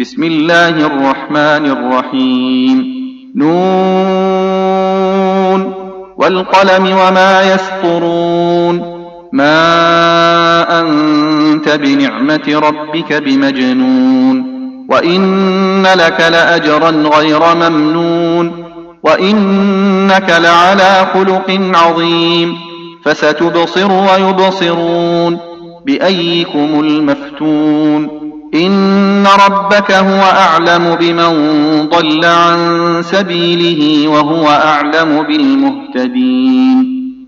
بسم الله الرحمن الرحيم. نون والقلم وما يسطرون. ما أنت بنعمة ربك بمجنون. وإن لك لأجرا غير ممنون. وإنك لعلى خلق عظيم. فستبصر ويبصرون بأيكم المفتون. إن ربك هو أعلم بمن ضل عن سبيله وهو أعلم بالمهتدين.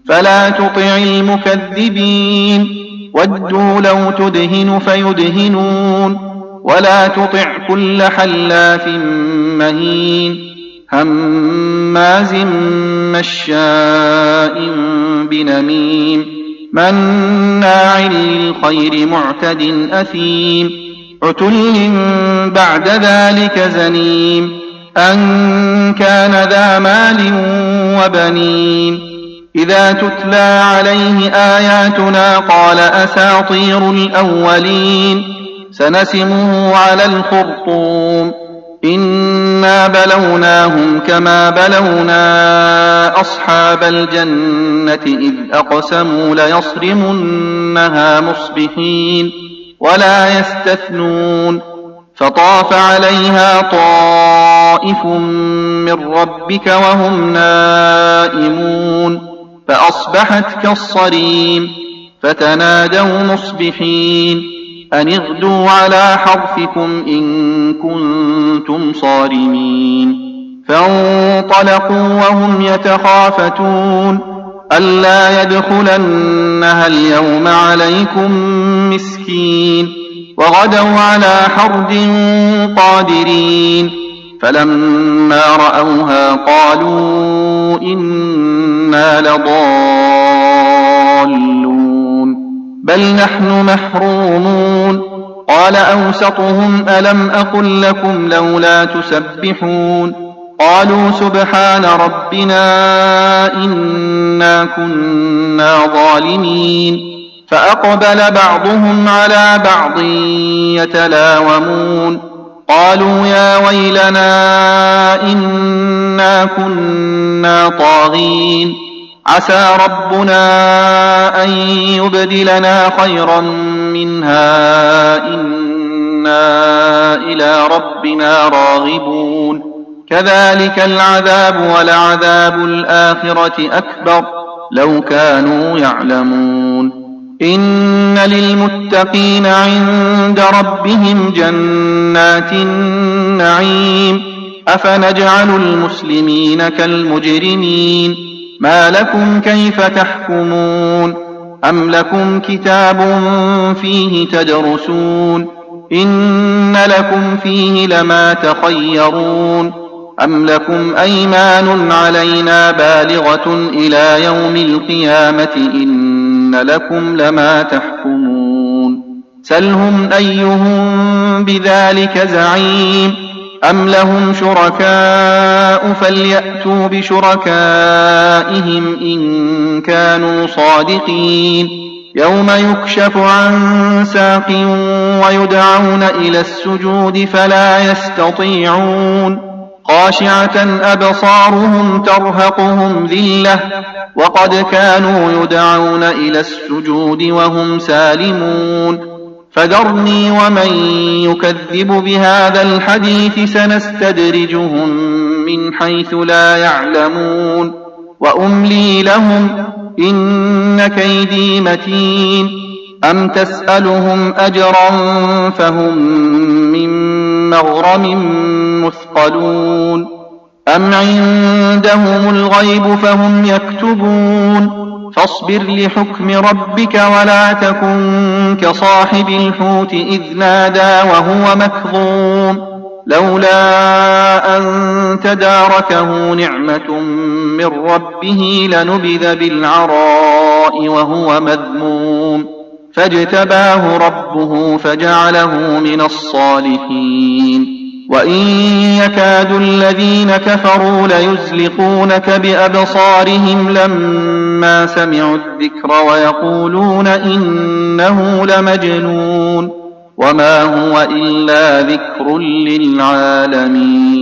فلا تطع المكذبين. ودوا لو تدهن فيدهنون. ولا تطع كل حلاف مهين هماز مشاء بنميم مناع للخير معتد أثيم عتل بعد ذلك زنيم أن كان ذا مال وبنين. إذا تتلى عليه آياتنا قال أساطير الأولين. سنسمه على الخرطوم. إنا بلوناهم كما بلونا أصحاب الجنة إذ أقسموا ليصرمنها مصبحين ولا يستثنون. فطاف عليها طائف من ربك وهم نائمون فأصبحت كالصريم. فتنادوا مصبحين أن اغدوا على حرثكم إن كنتم صارمين. فانطلقوا وهم يتخافتون ألا يدخلنها اليوم عليكم مسكين. وغدوا على حرد قادرين. فلما رأوها قالوا إنا لضالون بل نحن محرومون. قال أوسطهم ألم أقل لكم لولا تسبحون. قالوا سبحان ربنا إنا كنا ظالمين. فأقبل بعضهم على بعض يتلاومون قالوا يا ويلنا إنا كنا طاغين. عسى ربنا أن يبدلنا خيرا منها إنا إلى ربنا راغبون. كذلك العذاب ولعذاب الآخرة أكبر لو كانوا يعلمون. إن للمتقين عند ربهم جنات النعيم. أفنجعل المسلمين كالمجرمين ما لكم كيف تحكمون. أم لكم كتاب فيه تدرسون إن لكم فيه لما تخيرون. أم لكم أيمان علينا بالغة إلى يوم القيامة إن لكم لما تحكمون. سلهم أيهم بذلك زعيم. أم لهم شركاء فليأتوا بشركائهم إن كانوا صادقين. يوم يكشف عن ساق ويدعون إلى السجود فلا يستطيعون. خاشعة أبصارهم ترهقهم ذلة وقد كانوا يدعون إلى السجود وهم سالمون. فذرني ومن يكذب بهذا الحديث سنستدرجهم من حيث لا يعلمون وأملي لهم إن كيدي متين. أم تسألهم أجرا فهم من مغرم مثقلون. أم عندهم الغيب فهم يكتبون. فاصبر لحكم ربك ولا تكن كصاحب الحوت إذ نادى وهو مكظوم لولا أن تداركه نعمة من ربه لنبذ بالعراء وهو مذموم فاجتباه ربه فجعله من الصالحين. وإن يكاد الذين كفروا ليزلقونك بأبصارهم لما سمعوا الذكر ويقولون إنه لمجنون وما هو إلا ذكر للعالمين.